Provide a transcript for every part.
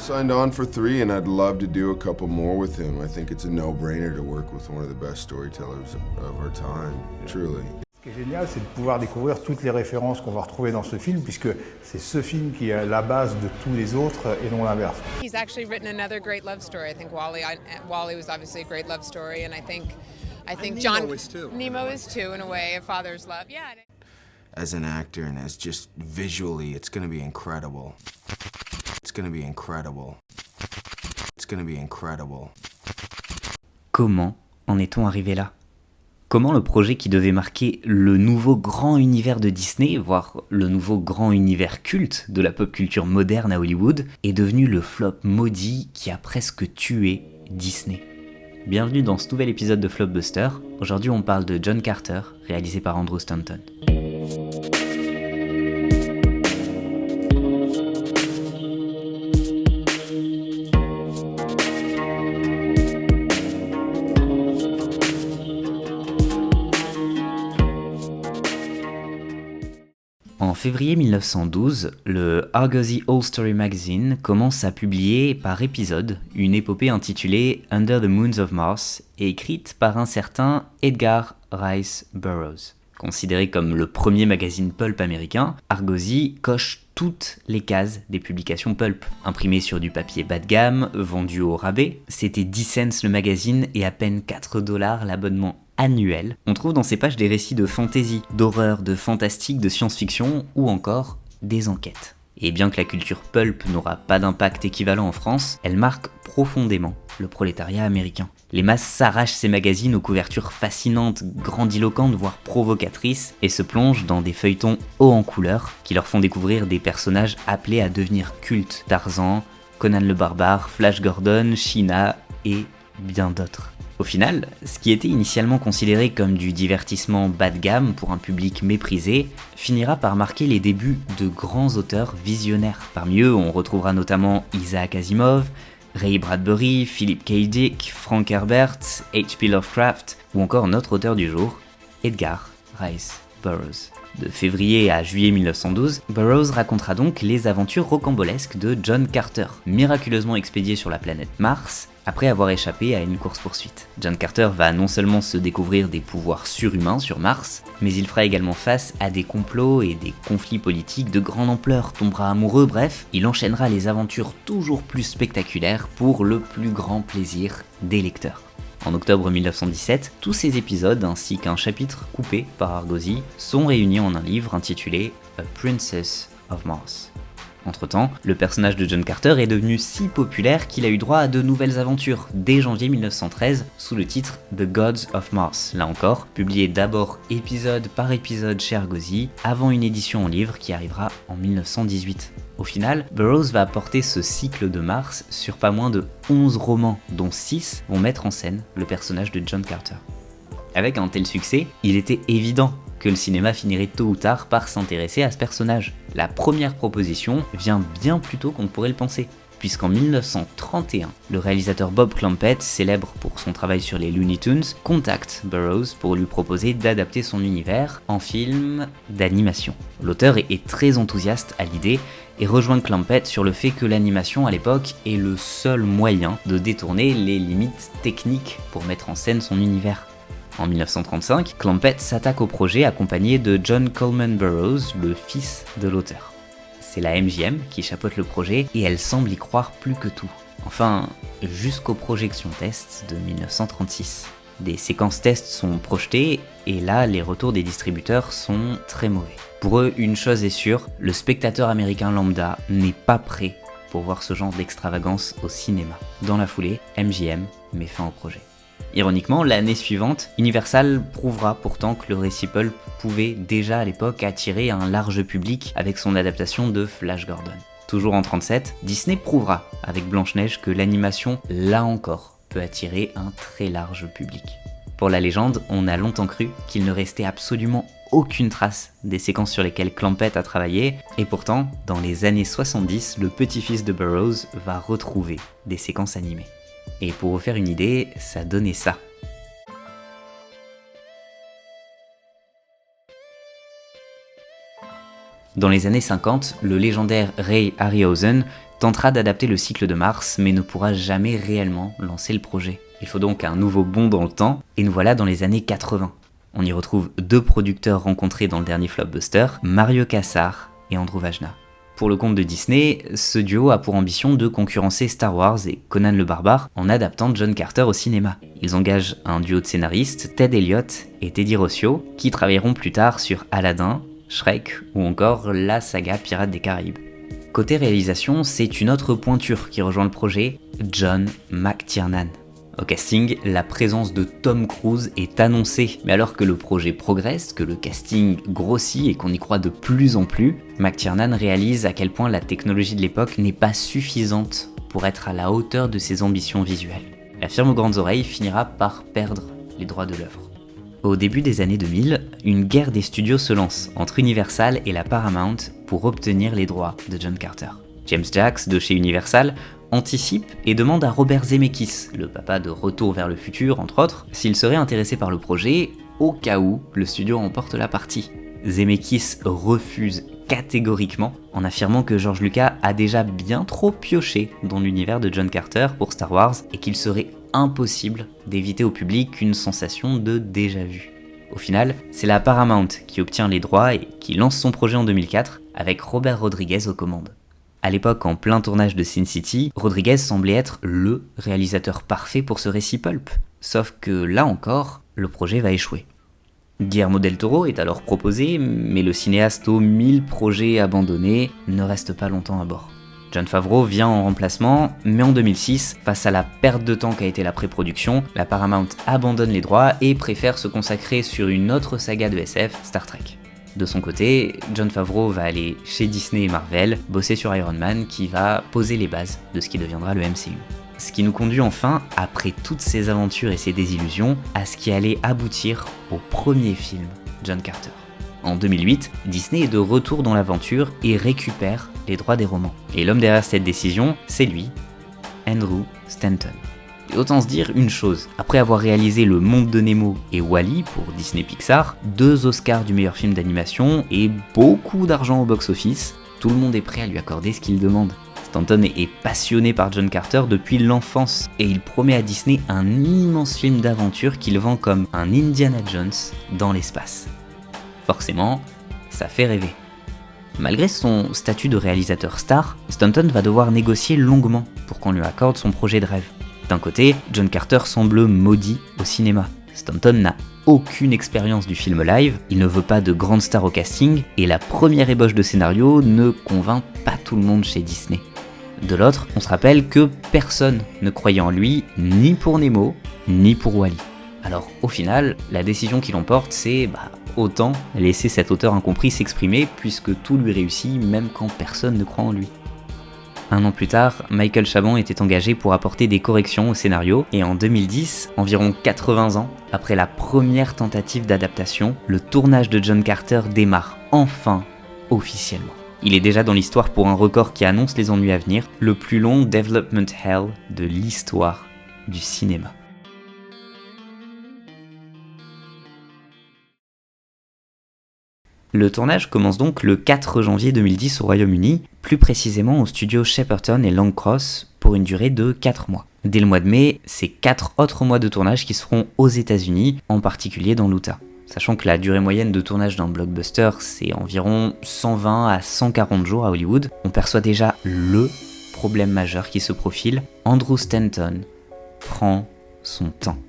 signed on for 3 and I'd love to do a couple more with him. I think it's a no-brainer to work with one of the best storytellers of our time, truly. Ce qui est génial, c'est de pouvoir découvrir toutes les références qu'on va retrouver dans ce film, puisque c'est ce film qui est la base de tous les autres et non l'inverse. He's actually written another great love story. I think Wall-E was obviously a great love story, and I think John Nemo is too. Nemo is too, in a way, a father's love. Yeah. As an actor and as just visually, it's gonna be incredible. It's gonna be incredible. It's gonna be incredible. Comment en est-on arrivé là ? Comment le projet qui devait marquer le nouveau grand univers de Disney, voire le nouveau grand univers culte de la pop culture moderne à Hollywood, est devenu le flop maudit qui a presque tué Disney ? Bienvenue dans ce nouvel épisode de Flopbuster. Aujourd'hui on parle de John Carter, réalisé par Andrew Stanton. En février 1912, le Argosy All Story Magazine commence à publier par épisode une épopée intitulée Under the Moons of Mars et écrite par un certain Edgar Rice Burroughs. Considéré comme le premier magazine pulp américain, Argosy coche toutes les cases des publications pulp. Imprimé sur du papier bas de gamme, vendu au rabais, c'était 10 cents le magazine et à peine $4 l'abonnement annuel. On trouve dans ces pages des récits de fantasy, d'horreur, de fantastique, de science-fiction ou encore des enquêtes. Et bien que la culture pulp n'aura pas d'impact équivalent en France, elle marque profondément le prolétariat américain. Les masses s'arrachent ces magazines aux couvertures fascinantes, grandiloquentes, voire provocatrices, et se plongent dans des feuilletons hauts en couleurs qui leur font découvrir des personnages appelés à devenir cultes. Tarzan, Conan le Barbare, Flash Gordon, Sheena et bien d'autres. Au final, ce qui était initialement considéré comme du divertissement bas de gamme pour un public méprisé, finira par marquer les débuts de grands auteurs visionnaires. Parmi eux, on retrouvera notamment Isaac Asimov, Ray Bradbury, Philip K. Dick, Frank Herbert, H.P. Lovecraft, ou encore notre auteur du jour, Edgar Rice Burroughs. De février à juillet 1912, Burroughs racontera donc les aventures rocambolesques de John Carter, miraculeusement expédié sur la planète Mars, après avoir échappé à une course-poursuite. John Carter va non seulement se découvrir des pouvoirs surhumains sur Mars, mais il fera également face à des complots et des conflits politiques de grande ampleur, tombera amoureux, bref, il enchaînera les aventures toujours plus spectaculaires pour le plus grand plaisir des lecteurs. En octobre 1917, tous ces épisodes ainsi qu'un chapitre coupé par Argosy sont réunis en un livre intitulé A Princess of Mars. Entre-temps, le personnage de John Carter est devenu si populaire qu'il a eu droit à de nouvelles aventures dès janvier 1913 sous le titre The Gods of Mars, là encore, publié d'abord épisode par épisode chez Argosy, avant une édition en livre qui arrivera en 1918. Au final, Burroughs va porter ce cycle de Mars sur pas moins de 11 romans, dont 6 vont mettre en scène le personnage de John Carter. Avec un tel succès, il était évident que le cinéma finirait tôt ou tard par s'intéresser à ce personnage. La première proposition vient bien plus tôt qu'on ne pourrait le penser, puisqu'en 1931, le réalisateur Bob Clampett, célèbre pour son travail sur les Looney Tunes, contacte Burroughs pour lui proposer d'adapter son univers en film d'animation. L'auteur est très enthousiaste à l'idée et rejoint Clampett sur le fait que l'animation à l'époque est le seul moyen de détourner les limites techniques pour mettre en scène son univers. En 1935, Clampett s'attaque au projet accompagné de John Coleman Burroughs, le fils de l'auteur. C'est la MGM qui chapeaute le projet et elle semble y croire plus que tout. Enfin, jusqu'aux projections tests de 1936. Des séquences tests sont projetées et là, les retours des distributeurs sont très mauvais. Pour eux, une chose est sûre, le spectateur américain lambda n'est pas prêt pour voir ce genre d'extravagance au cinéma. Dans la foulée, MGM met fin au projet. Ironiquement, l'année suivante, Universal prouvera pourtant que le récit pulp pouvait déjà à l'époque attirer un large public avec son adaptation de Flash Gordon. Toujours en 1937, Disney prouvera avec Blanche-Neige que l'animation, là encore, peut attirer un très large public. Pour la légende, on a longtemps cru qu'il ne restait absolument aucune trace des séquences sur lesquelles Clampett a travaillé, et pourtant, dans les années 70, le petit-fils de Burroughs va retrouver des séquences animées. Et pour vous faire une idée, ça donnait ça. Dans les années 50, le légendaire Ray Harryhausen tentera d'adapter le cycle de Mars, mais ne pourra jamais réellement lancer le projet. Il faut donc un nouveau bond dans le temps, et nous voilà dans les années 80. On y retrouve deux producteurs rencontrés dans le dernier Flopbuster, Mario Kassar et Andrew Vajna. Pour le compte de Disney, ce duo a pour ambition de concurrencer Star Wars et Conan le Barbare en adaptant John Carter au cinéma. Ils engagent un duo de scénaristes, Ted Elliott et Teddy Rossio, qui travailleront plus tard sur Aladdin, Shrek ou encore la saga Pirates des Caraïbes. Côté réalisation, c'est une autre pointure qui rejoint le projet, John McTiernan. Au casting, la présence de Tom Cruise est annoncée, mais alors que le projet progresse, que le casting grossit et qu'on y croit de plus en plus, McTiernan réalise à quel point la technologie de l'époque n'est pas suffisante pour être à la hauteur de ses ambitions visuelles. La firme aux grandes oreilles finira par perdre les droits de l'œuvre. Au début des années 2000, une guerre des studios se lance entre Universal et la Paramount pour obtenir les droits de John Carter. James Jacks de chez Universal anticipe et demande à Robert Zemeckis, le papa de Retour vers le futur entre autres, s'il serait intéressé par le projet au cas où le studio remporte la partie. Zemeckis refuse catégoriquement en affirmant que George Lucas a déjà bien trop pioché dans l'univers de John Carter pour Star Wars et qu'il serait impossible d'éviter au public une sensation de déjà-vu. Au final, c'est la Paramount qui obtient les droits et qui lance son projet en 2004 avec Robert Rodriguez aux commandes. À l'époque, en plein tournage de Sin City, Rodriguez semblait être LE réalisateur parfait pour ce récit pulp. Sauf que là encore, le projet va échouer. Guillermo del Toro est alors proposé, mais le cinéaste aux 1000 projets abandonnés ne reste pas longtemps à bord. Jon Favreau vient en remplacement, mais en 2006, face à la perte de temps qu'a été la pré-production, la Paramount abandonne les droits et préfère se consacrer sur une autre saga de SF, Star Trek. De son côté, Jon Favreau va aller chez Disney et Marvel, bosser sur Iron Man qui va poser les bases de ce qui deviendra le MCU. Ce qui nous conduit enfin, après toutes ces aventures et ces désillusions, à ce qui allait aboutir au premier film, John Carter. En 2008, Disney est de retour dans l'aventure et récupère les droits des romans. Et l'homme derrière cette décision, c'est lui, Andrew Stanton. Et autant se dire une chose, après avoir réalisé Le Monde de Nemo et Wall-E pour Disney Pixar, 2 Oscars du meilleur film d'animation et beaucoup d'argent au box-office, tout le monde est prêt à lui accorder ce qu'il demande. Stanton est passionné par John Carter depuis l'enfance et il promet à Disney un immense film d'aventure qu'il vend comme un Indiana Jones dans l'espace. Forcément, ça fait rêver. Malgré son statut de réalisateur star, Stanton va devoir négocier longuement pour qu'on lui accorde son projet de rêve. D'un côté, John Carter semble maudit au cinéma. Stanton n'a aucune expérience du film live, il ne veut pas de grande star au casting, et la première ébauche de scénario ne convainc pas tout le monde chez Disney. De l'autre, on se rappelle que personne ne croyait en lui, ni pour Nemo, ni pour Wall-E. Alors au final, la décision qui l'emporte, c'est autant laisser cet auteur incompris s'exprimer, puisque tout lui réussit même quand personne ne croit en lui. Un an plus tard, Michael Chabon était engagé pour apporter des corrections au scénario, et en 2010, environ 80 ans après la première tentative d'adaptation, le tournage de John Carter démarre enfin officiellement. Il est déjà dans l'histoire pour un record qui annonce les ennuis à venir, le plus long development hell de l'histoire du cinéma. Le tournage commence donc le 4 janvier 2010 au Royaume-Uni, plus précisément au studio Shepperton et Longcross pour une durée de 4 mois. Dès le mois de mai, c'est 4 autres mois de tournage qui se feront aux États-Unis, en particulier dans l'Utah. Sachant que la durée moyenne de tournage d'un blockbuster, c'est environ 120 à 140 jours à Hollywood, on perçoit déjà le problème majeur qui se profile. Andrew Stanton prend son temps.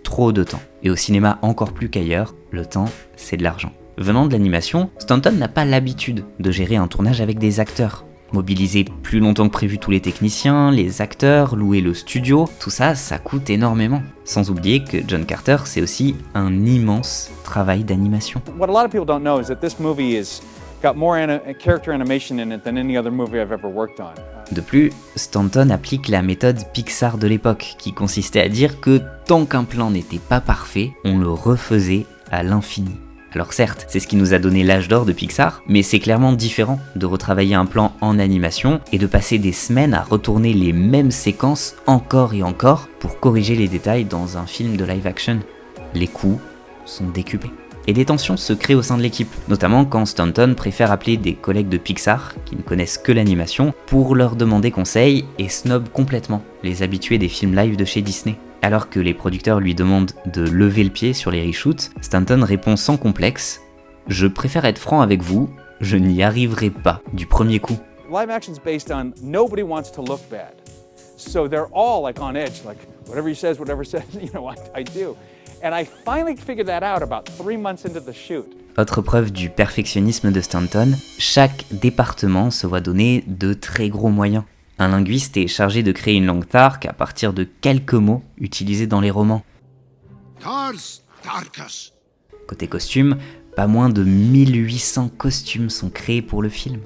Trop de temps. Et au cinéma encore plus qu'ailleurs, le temps, c'est de l'argent. Venant de l'animation, Stanton n'a pas l'habitude de gérer un tournage avec des acteurs. Mobiliser plus longtemps que prévu tous les techniciens, les acteurs, louer le studio, tout ça, ça coûte énormément. Sans oublier que John Carter, c'est aussi un immense travail d'animation. What a lot of people don't know is that this movie has got more character animation in it than any other movie I've ever worked on. De plus, Stanton applique la méthode Pixar de l'époque, qui consistait à dire que tant qu'un plan n'était pas parfait, on le refaisait à l'infini. Alors certes, c'est ce qui nous a donné l'âge d'or de Pixar, mais c'est clairement différent de retravailler un plan en animation et de passer des semaines à retourner les mêmes séquences encore et encore pour corriger les détails dans un film de live action. Les coûts sont décuplés. Et des tensions se créent au sein de l'équipe, notamment quand Stanton préfère appeler des collègues de Pixar, qui ne connaissent que l'animation, pour leur demander conseil et snob complètement les habitués des films live de chez Disney. Alors que les producteurs lui demandent de lever le pied sur les reshoots, Stanton répond sans complexe « Je préfère être franc avec vous, je n'y arriverai pas du premier coup. » Live action's based on nobody wants to look bad. So they're all like on edge, like whatever he says, I do. And I finally figured that out about 3 months into the shoot. Autre preuve du perfectionnisme de Stanton, chaque département se voit donner de très gros moyens. Un linguiste est chargé de créer une langue Tark à partir de quelques mots utilisés dans les romans. Côté costume, pas moins de 1800 costumes sont créés pour le film.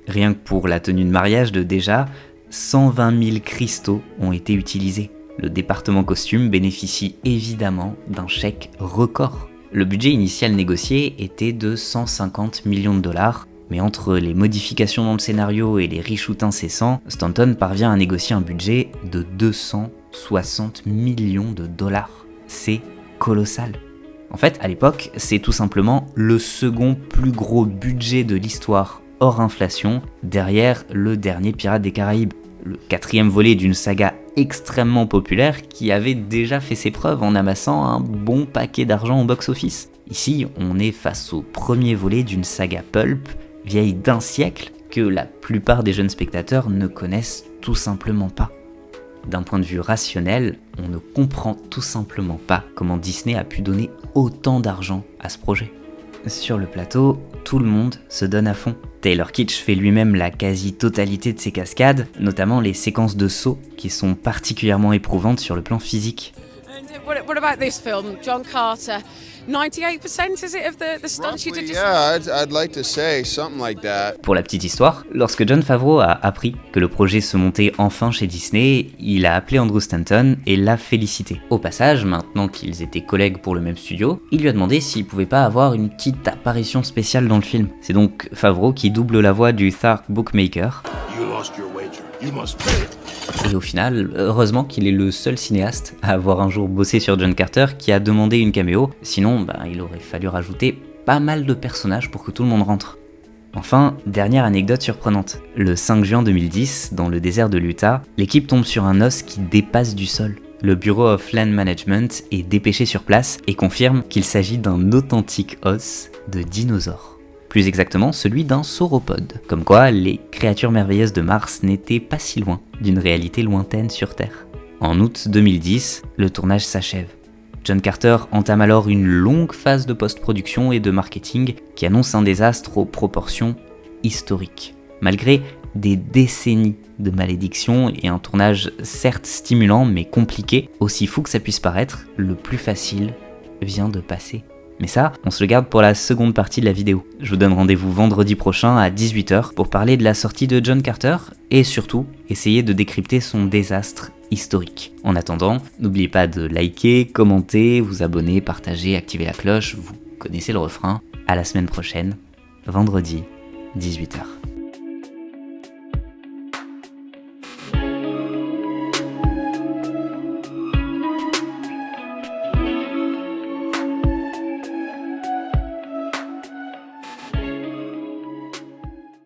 Rien que pour la tenue de mariage de déjà, 120 000 cristaux ont été utilisés. Le département costume bénéficie évidemment d'un chèque record. Le budget initial négocié était de 150 millions de dollars, mais entre les modifications dans le scénario et les reshoots incessants, Stanton parvient à négocier un budget de 260 millions de dollars. C'est colossal. En fait, à l'époque, c'est tout simplement le second plus gros budget de l'histoire hors inflation, derrière le dernier Pirates des Caraïbes, le 4e volet d'une saga extrêmement populaire qui avait déjà fait ses preuves en amassant un bon paquet d'argent au box-office. Ici, on est face au premier volet d'une saga pulp vieille d'1 siècle que la plupart des jeunes spectateurs ne connaissent tout simplement pas. D'un point de vue rationnel, on ne comprend tout simplement pas comment Disney a pu donner autant d'argent à ce projet. Sur le plateau, tout le monde se donne à fond. Taylor Kitsch fait lui-même la quasi-totalité de ses cascades, notamment les séquences de saut qui sont particulièrement éprouvantes sur le plan physique. What about this film, John Carter? 98% is it of the stunts you did? Yeah, I'd like to say something like that. Pour la petite histoire, lorsque Jon Favreau a appris que le projet se montait enfin chez Disney, il a appelé Andrew Stanton et l'a félicité. Au passage, maintenant qu'ils étaient collègues pour le même studio, il lui a demandé s'il pouvait pas avoir une petite apparition spéciale dans le film. C'est donc Favreau qui double la voix du Thark Bookmaker. Et au final, heureusement qu'il est le seul cinéaste à avoir un jour bossé sur John Carter qui a demandé une caméo, sinon il aurait fallu rajouter pas mal de personnages pour que tout le monde rentre. Enfin, dernière anecdote surprenante. Le 5 juin 2010, dans le désert de l'Utah, l'équipe tombe sur un os qui dépasse du sol. Le Bureau of Land Management est dépêché sur place et confirme qu'il s'agit d'un authentique os de dinosaure. Plus exactement celui d'un sauropode. Comme quoi, les créatures merveilleuses de Mars n'étaient pas si loin d'une réalité lointaine sur Terre. En août 2010, le tournage s'achève. John Carter entame alors une longue phase de post-production et de marketing qui annonce un désastre aux proportions historiques. Malgré des décennies de malédiction et un tournage certes stimulant mais compliqué, aussi fou que ça puisse paraître, le plus facile vient de passer. Mais ça, on se le garde pour la seconde partie de la vidéo. Je vous donne rendez-vous vendredi prochain à 18h pour parler de la sortie de John Carter et surtout essayer de décrypter son désastre historique. En attendant, n'oubliez pas de liker, commenter, vous abonner, partager, activer la cloche, vous connaissez le refrain. À la semaine prochaine, vendredi, 18h.